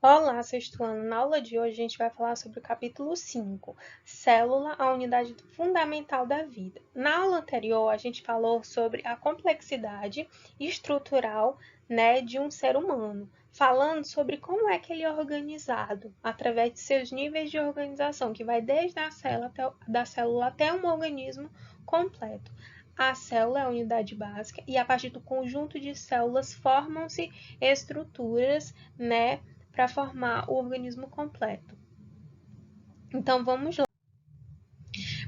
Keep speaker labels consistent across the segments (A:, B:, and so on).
A: Olá, sexto ano. Na aula de hoje a gente vai falar sobre o capítulo 5, Célula, a unidade fundamental da vida. Na aula anterior a gente falou sobre a complexidade estrutural, de um ser humano, falando sobre como é que ele é organizado, através de seus níveis de organização, que vai desde da célula até um organismo completo. A célula é a unidade básica e a partir do conjunto de células formam-se estruturas, para formar o organismo completo. Então, vamos lá.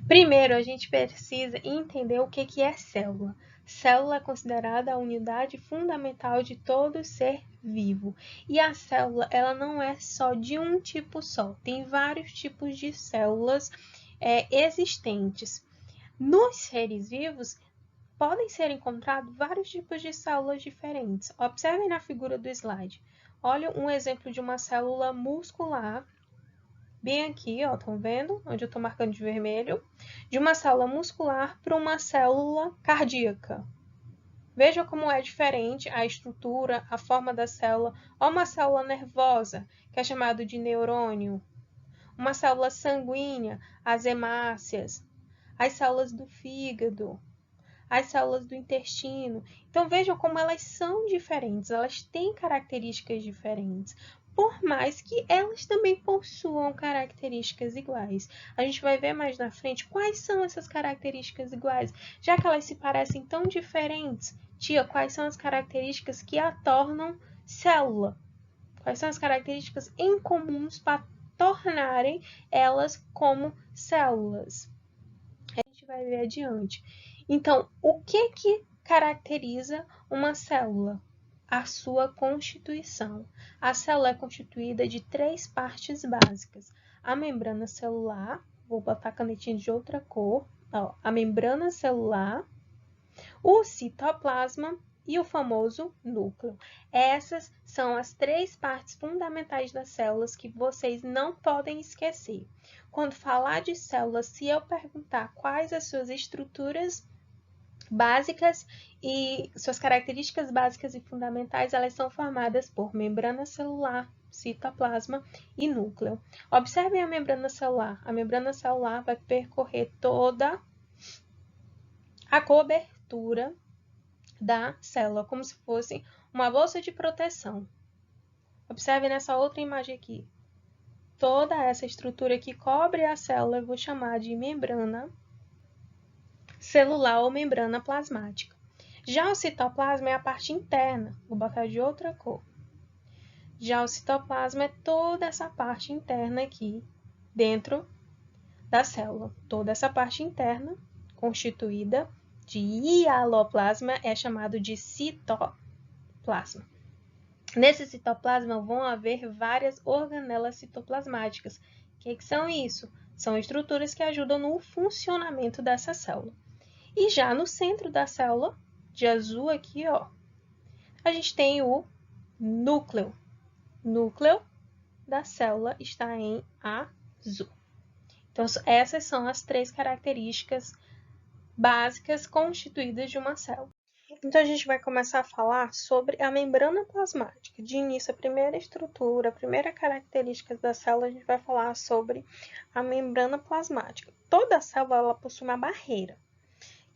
A: Primeiro, a gente precisa entender o que é célula. Célula é considerada a unidade fundamental de todo ser vivo. E a célula, ela não é só de um tipo só. Tem vários tipos de células existentes. Nos seres vivos, podem ser encontrados vários tipos de células diferentes. Observem na figura do slide. Olha um exemplo de uma célula muscular, bem aqui, ó, estão vendo? Onde eu estou marcando de vermelho. De uma célula muscular para uma célula cardíaca. Veja como é diferente a estrutura, a forma da célula. Ou uma célula nervosa, que é chamado de neurônio. Uma célula sanguínea, as hemácias. As células do fígado. As células do intestino. Então, vejam como elas são diferentes, elas têm características diferentes, por mais que elas também possuam características iguais. A gente vai ver mais na frente quais são essas características iguais, já que elas se parecem tão diferentes. Tia, quais são as características que a tornam célula? Quais são as características em comuns para tornarem elas como células? A gente vai ver adiante. Então, o que caracteriza uma célula? A sua constituição. A célula é constituída de 3 partes básicas. A membrana celular, vou botar a canetinha de outra cor, ó, a membrana celular, o citoplasma e o famoso núcleo. Essas são as 3 partes fundamentais das células que vocês não podem esquecer. Quando falar de células, se eu perguntar quais as suas estruturas básicas e suas características básicas e fundamentais, elas são formadas por membrana celular, citoplasma e núcleo. Observem a membrana celular. A membrana celular vai percorrer toda a cobertura da célula, como se fosse uma bolsa de proteção. Observe nessa outra imagem aqui. Toda essa estrutura que cobre a célula eu vou chamar de membrana celular ou membrana plasmática. Já o citoplasma é a parte interna, vou botar de outra cor. Já o citoplasma é toda essa parte interna aqui dentro da célula. Toda essa parte interna constituída de hialoplasma é chamado de citoplasma. Nesse citoplasma vão haver várias organelas citoplasmáticas. O que são isso? São estruturas que ajudam no funcionamento dessa célula. E já no centro da célula, de azul aqui, ó, a gente tem o núcleo. O núcleo da célula está em azul. Então, essas são as 3 características básicas constituídas de uma célula. Então, a gente vai começar a falar sobre a membrana plasmática. De início, a primeira estrutura, a primeira característica da célula, a gente vai falar sobre a membrana plasmática. Toda célula ela possui uma barreira,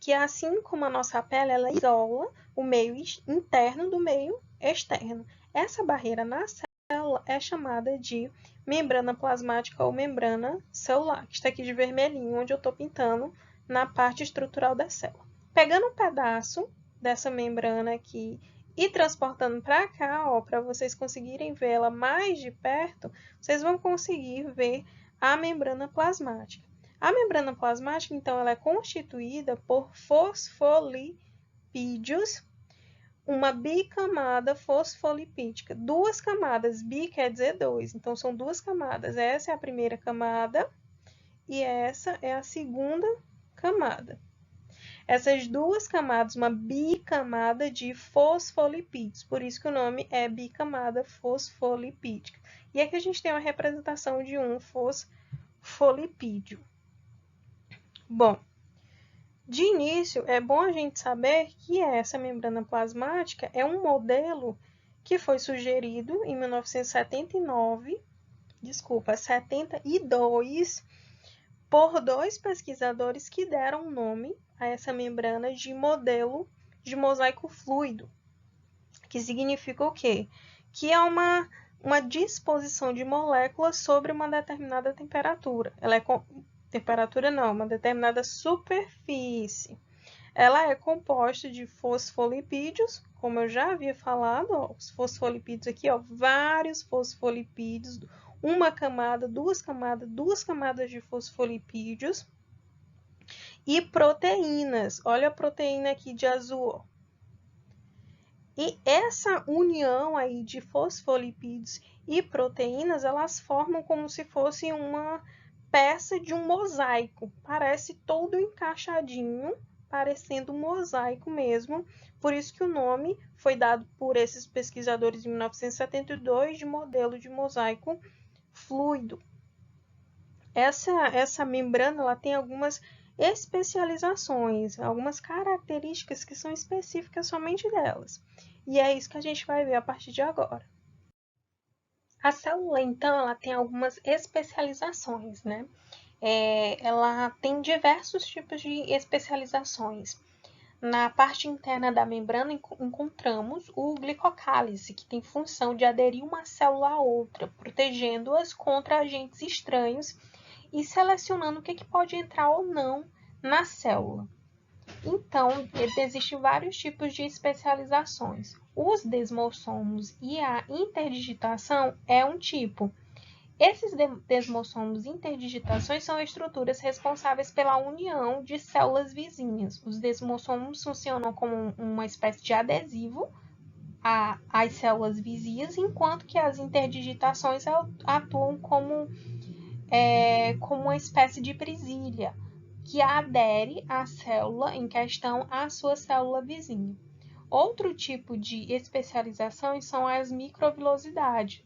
A: que assim como a nossa pele, ela isola o meio interno do meio externo. Essa barreira na célula é chamada de membrana plasmática ou membrana celular, que está aqui de vermelhinho, onde eu estou pintando na parte estrutural da célula. Pegando um pedaço dessa membrana aqui e transportando para cá, ó, para vocês conseguirem vê-la mais de perto, vocês vão conseguir ver a membrana plasmática. A membrana plasmática, então, ela é constituída por fosfolipídios, uma bicamada fosfolipídica. 2 camadas, bi quer dizer 2, então são 2 camadas. Essa é a primeira camada e essa é a segunda camada. Essas 2 camadas, uma bicamada de fosfolipídios, por isso que o nome é bicamada fosfolipídica. E aqui a gente tem uma representação de um fosfolipídio. Bom, de início, é bom a gente saber que essa membrana plasmática é um modelo que foi sugerido em 1972, por dois pesquisadores que deram o nome a essa membrana de modelo de mosaico fluido, que significa o quê? Que é uma disposição de moléculas sobre uma determinada temperatura. Ela é temperatura não, uma determinada superfície. Ela é composta de fosfolipídios, como eu já havia falado, ó, os fosfolipídios aqui, ó, vários fosfolipídios, uma camada, duas camadas de fosfolipídios e proteínas. Olha a proteína aqui de azul, ó. E essa união aí de fosfolipídios e proteínas, elas formam como se fosse uma peça de um mosaico. Parece todo encaixadinho, parecendo um mosaico mesmo. Por isso que o nome foi dado por esses pesquisadores em 1972 de modelo de mosaico fluido. Essa membrana ela tem algumas especializações, algumas características que são específicas somente delas. E é isso que a gente vai ver a partir de agora. A célula, então, ela tem algumas especializações, né? Ela tem diversos tipos de especializações. Na parte interna da membrana encontramos o glicocálice, que tem função de aderir uma célula a outra, protegendo-as contra agentes estranhos e selecionando o que pode entrar ou não na célula. Então, existem vários tipos de especializações. Os desmossomos e a interdigitação é um tipo. Esses desmossomos e interdigitações são estruturas responsáveis pela união de células vizinhas. Os desmossomos funcionam como uma espécie de adesivo às células vizinhas, enquanto que as interdigitações atuam como uma espécie de presilha, que adere à célula em questão à sua célula vizinha. Outro tipo de especialização são as microvilosidades,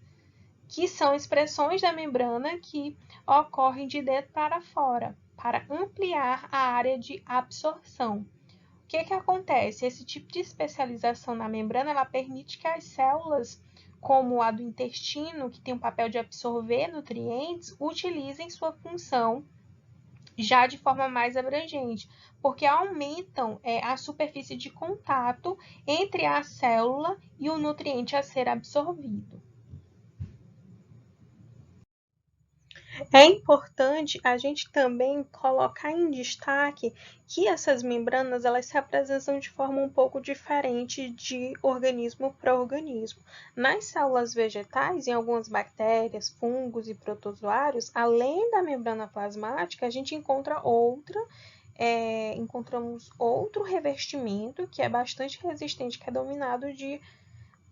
A: que são expressões da membrana que ocorrem de dentro para fora, para ampliar a área de absorção. O que acontece? Esse tipo de especialização na membrana ela permite que as células, como a do intestino, que tem o papel de absorver nutrientes, utilizem sua função já de forma mais abrangente, porque aumentam a superfície de contato entre a célula e o nutriente a ser absorvido. É importante a gente também colocar em destaque que essas membranas elas se apresentam de forma um pouco diferente de organismo para organismo. Nas células vegetais, em algumas bactérias, fungos e protozoários, além da membrana plasmática, a gente encontramos outro revestimento que é bastante resistente, que é dominado de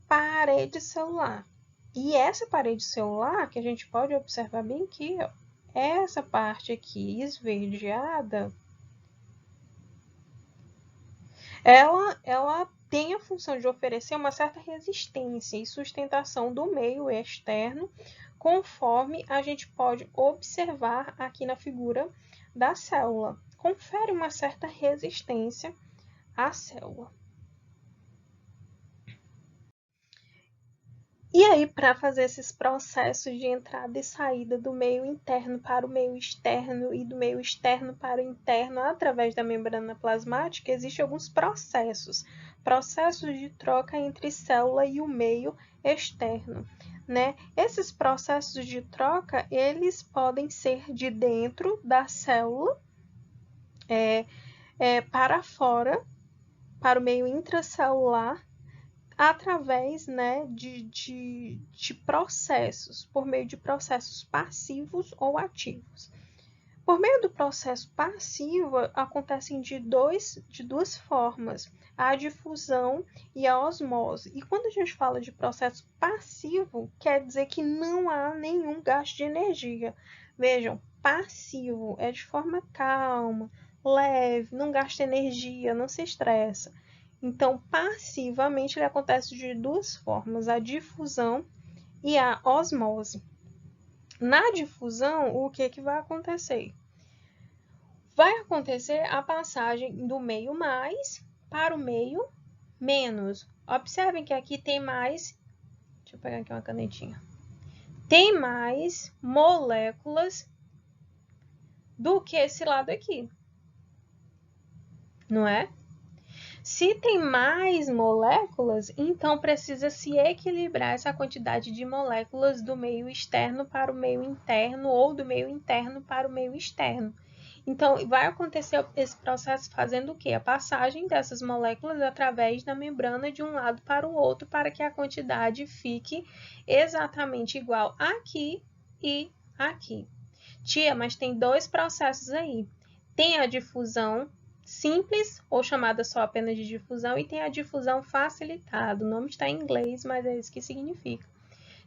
A: parede celular. E essa parede celular, que a gente pode observar bem aqui, ó, essa parte aqui esverdeada, ela tem a função de oferecer uma certa resistência e sustentação do meio externo, conforme a gente pode observar aqui na figura da célula. Confere uma certa resistência à célula. E aí, para fazer esses processos de entrada e saída do meio interno para o meio externo e do meio externo para o interno através da membrana plasmática, existem alguns processos de troca entre célula e o meio externo, né? Esses processos de troca, eles podem ser de dentro da célula para fora, para o meio intracelular, através, né, de processos, por meio de processos passivos ou ativos. Por meio do processo passivo, acontecem de duas formas, a difusão e a osmose. E quando a gente fala de processo passivo, quer dizer que não há nenhum gasto de energia. Vejam, passivo é de forma calma, leve, não gasta energia, não se estressa. Então, passivamente, ele acontece de duas formas, a difusão e a osmose. Na difusão, o que vai acontecer? Vai acontecer a passagem do meio mais para o meio menos. Observem que aqui tem mais Deixa eu pegar aqui uma canetinha. Tem mais moléculas do que esse lado aqui, não é? Se tem mais moléculas, então precisa se equilibrar essa quantidade de moléculas do meio externo para o meio interno ou do meio interno para o meio externo. Então, vai acontecer esse processo fazendo o quê? A passagem dessas moléculas através da membrana de um lado para o outro para que a quantidade fique exatamente igual aqui e aqui. Tia, mas tem dois processos aí. Tem a difusão simples, ou chamada só apenas de difusão, e tem a difusão facilitada. O nome está em inglês, mas é isso que significa.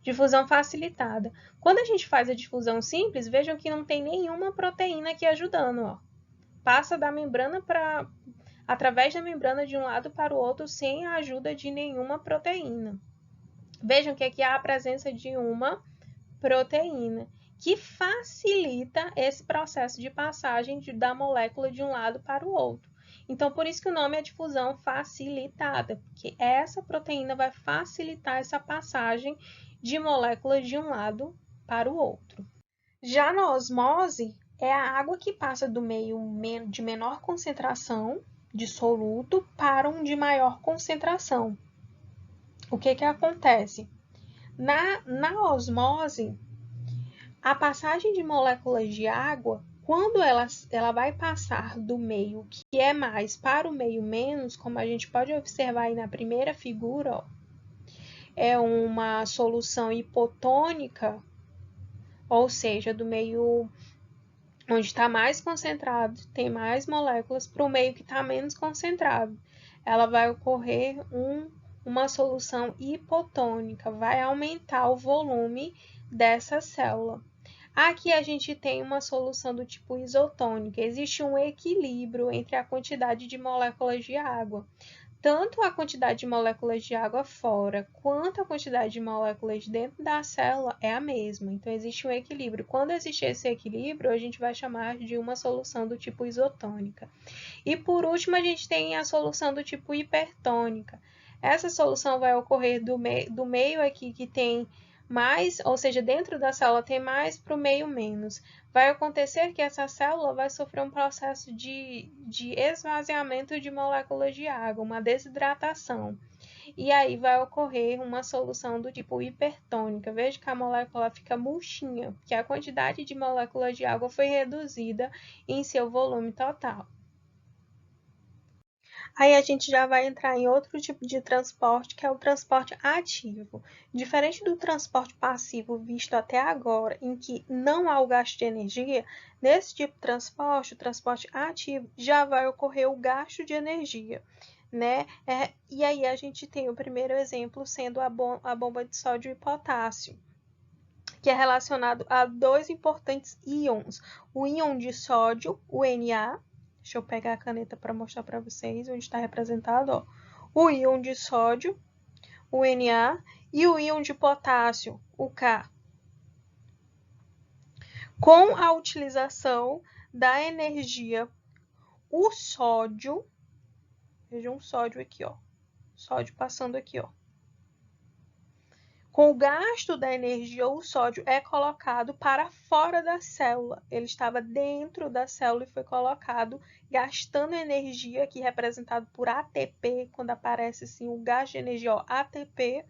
A: Difusão facilitada. Quando a gente faz a difusão simples, vejam que não tem nenhuma proteína aqui ajudando, ó. Passa da membrana através da membrana de um lado para o outro sem a ajuda de nenhuma proteína. Vejam que aqui há a presença de uma proteína que facilita esse processo de passagem da molécula de um lado para o outro. Então, por isso que o nome é difusão facilitada, porque essa proteína vai facilitar essa passagem de moléculas de um lado para o outro. Já na osmose, é a água que passa do meio de menor concentração de soluto para um de maior concentração. O que acontece? Na osmose, a passagem de moléculas de água, quando ela vai passar do meio que é mais para o meio menos, como a gente pode observar aí na primeira figura, ó, é uma solução hipotônica, ou seja, do meio onde está mais concentrado, tem mais moléculas, para o meio que está menos concentrado. Ela vai ocorrer uma solução hipotônica, vai aumentar o volume dessa célula. Aqui a gente tem uma solução do tipo isotônica. Existe um equilíbrio entre a quantidade de moléculas de água. Tanto a quantidade de moléculas de água fora, quanto a quantidade de moléculas dentro da célula é a mesma. Então, existe um equilíbrio. Quando existe esse equilíbrio, a gente vai chamar de uma solução do tipo isotônica. E, por último, a gente tem a solução do tipo hipertônica. Essa solução vai ocorrer do meio aqui que tem mais, ou seja, dentro da célula tem mais para o meio menos. Vai acontecer que essa célula vai sofrer um processo de esvaziamento de moléculas de água, uma desidratação. E aí vai ocorrer uma solução do tipo hipertônica. Veja que a molécula fica murchinha, porque a quantidade de moléculas de água foi reduzida em seu volume total. Aí a gente já vai entrar em outro tipo de transporte, que é o transporte ativo. Diferente do transporte passivo visto até agora, em que não há o gasto de energia, nesse tipo de transporte, o transporte ativo, já vai ocorrer o gasto de energia, né? E aí a gente tem o primeiro exemplo sendo a bomba de sódio e potássio, que é relacionado a dois importantes íons, o íon de sódio, o Na. Deixa eu pegar a caneta para mostrar para vocês onde está representado, ó. O íon de sódio, o Na, e o íon de potássio, o K. Com a utilização da energia, o sódio, vejam um sódio aqui, ó. Sódio passando aqui, ó. Com o gasto da energia, o sódio é colocado para fora da célula. Ele estava dentro da célula e foi colocado, gastando energia, aqui representado por ATP, quando aparece assim o gasto de energia, ó, ATP,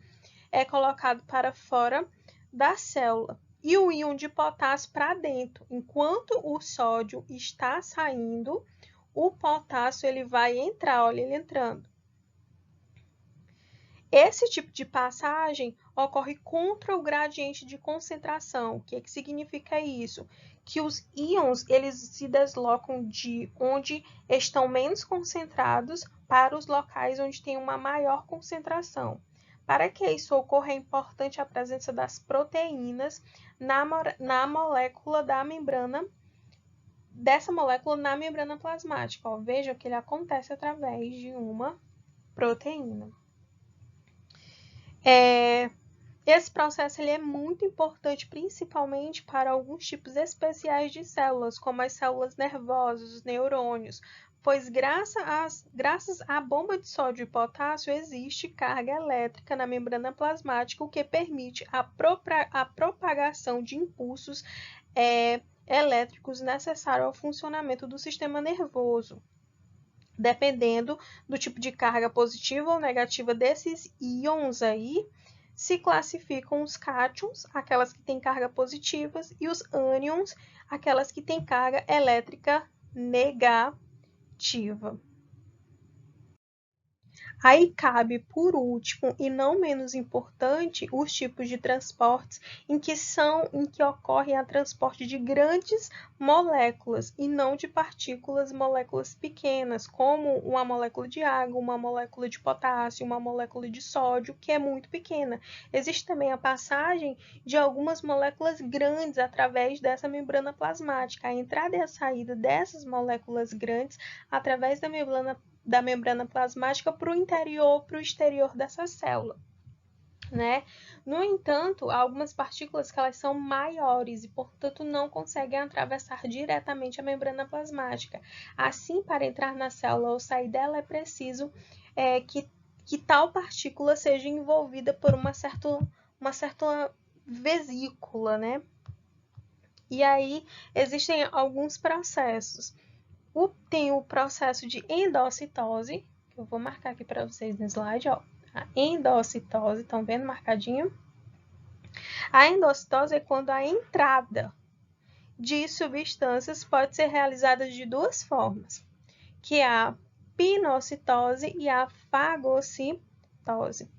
A: é colocado para fora da célula. E o íon de potássio para dentro. Enquanto o sódio está saindo, o potássio ele vai entrar, olha ele entrando. Esse tipo de passagem ocorre contra o gradiente de concentração. O que significa isso? Que os íons eles se deslocam de onde estão menos concentrados para os locais onde tem uma maior concentração. Para que isso ocorra, é importante a presença das proteínas na molécula da membrana, dessa molécula na membrana plasmática. Ó, veja que ele acontece através de uma proteína. Esse processo ele é muito importante, principalmente para alguns tipos especiais de células, como as células nervosas, os neurônios, pois graças à bomba de sódio e potássio existe carga elétrica na membrana plasmática, o que permite a propagação de impulsos elétricos necessários ao funcionamento do sistema nervoso. Dependendo do tipo de carga positiva ou negativa desses íons aí, se classificam os cátions, aquelas que têm carga positivas, e os ânions, aquelas que têm carga elétrica negativa. Aí cabe, por último, e não menos importante, os tipos de transportes em que ocorre o transporte de grandes moléculas e não de moléculas pequenas, como uma molécula de água, uma molécula de potássio, uma molécula de sódio, que é muito pequena. Existe também a passagem de algumas moléculas grandes através dessa membrana plasmática. A entrada e a saída dessas moléculas grandes através da membrana plasmática para o interior, para o exterior dessa célula, né? No entanto, há algumas partículas que elas são maiores e, portanto, não conseguem atravessar diretamente a membrana plasmática. Assim, para entrar na célula ou sair dela, é preciso que tal partícula seja envolvida por uma certa vesícula, né? E aí, existem alguns processos. Tem o processo de endocitose, que eu vou marcar aqui para vocês no slide, ó. A endocitose, estão vendo marcadinho? A endocitose é quando a entrada de substâncias pode ser realizada de duas formas, que é a pinocitose e a fagocitose.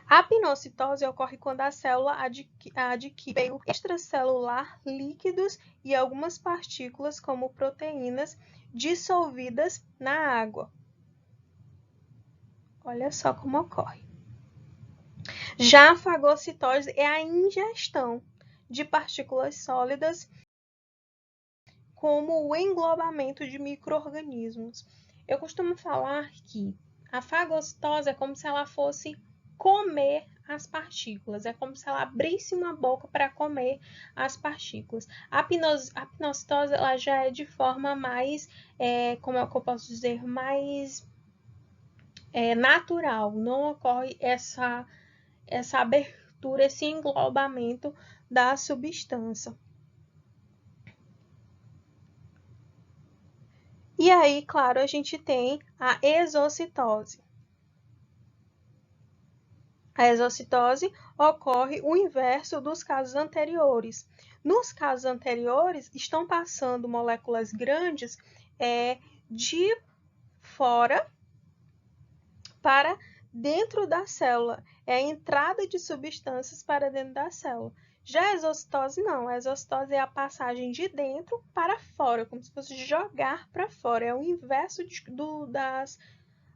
A: A pinocitose ocorre quando a célula adquire meio extracelular líquidos e algumas partículas, como proteínas, dissolvidas na água. Olha só como ocorre. Já a fagocitose é a ingestão de partículas sólidas, como o englobamento de micro-organismos. Eu costumo falar que a fagocitose é como se ela fosse comer as partículas, é como se ela abrisse uma boca para comer as partículas. A pinocitose ela já é de forma mais, como é que eu posso dizer, mais natural, não ocorre essa abertura, esse englobamento da substância. E aí, claro, a gente tem a exocitose. A exocitose ocorre o inverso dos casos anteriores. Nos casos anteriores, estão passando moléculas grandes de fora para dentro da célula. É a entrada de substâncias para dentro da célula. Já a exocitose não. A exocitose é a passagem de dentro para fora, como se fosse jogar para fora. É o inverso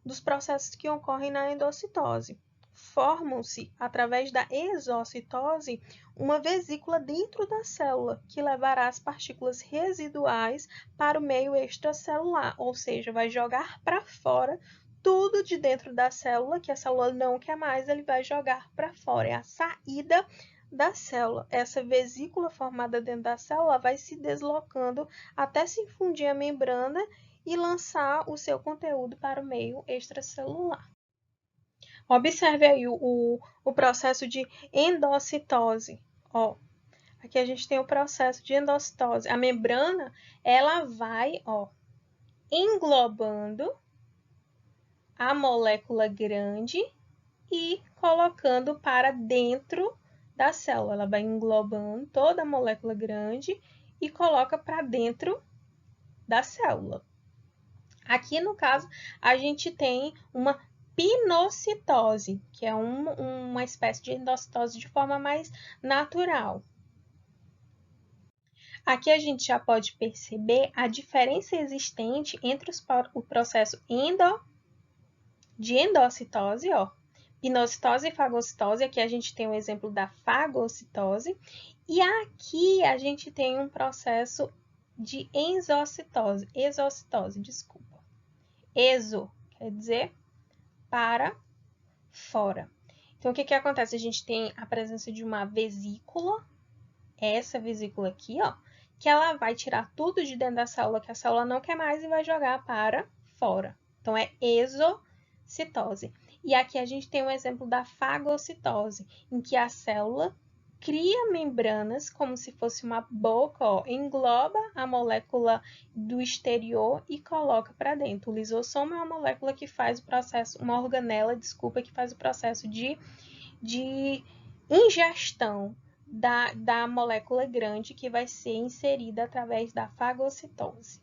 A: dos processos que ocorrem na endocitose. Formam-se, através da exocitose, uma vesícula dentro da célula, que levará as partículas residuais para o meio extracelular, ou seja, vai jogar para fora tudo de dentro da célula, que a célula não quer mais, ele vai jogar para fora. É a saída da célula. Essa vesícula formada dentro da célula vai se deslocando até se infundir a membrana e lançar o seu conteúdo para o meio extracelular. Observe aí o processo de endocitose. Ó, aqui a gente tem o processo de endocitose. A membrana, ela vai, englobando a molécula grande e colocando para dentro da célula. Ela vai englobando toda a molécula grande e coloca para dentro da célula. Aqui, no caso, a gente tem uma pinocitose, que é uma espécie de endocitose de forma mais natural. Aqui a gente já pode perceber a diferença existente entre o processo de endocitose, pinocitose e fagocitose. Aqui a gente tem um exemplo da fagocitose. E aqui a gente tem um processo de exocitose, desculpa. Exo quer dizer para fora. Então, o que acontece? A gente tem a presença de uma vesícula, essa vesícula aqui, que ela vai tirar tudo de dentro da célula que a célula não quer mais e vai jogar para fora. Então, é exocitose. E aqui a gente tem um exemplo da fagocitose, em que a célula cria membranas como se fosse uma boca, ó, engloba a molécula do exterior e coloca para dentro. O lisossomo é uma molécula que faz o processo, uma organela, desculpa, que faz o processo de ingestão da molécula grande que vai ser inserida através da fagocitose.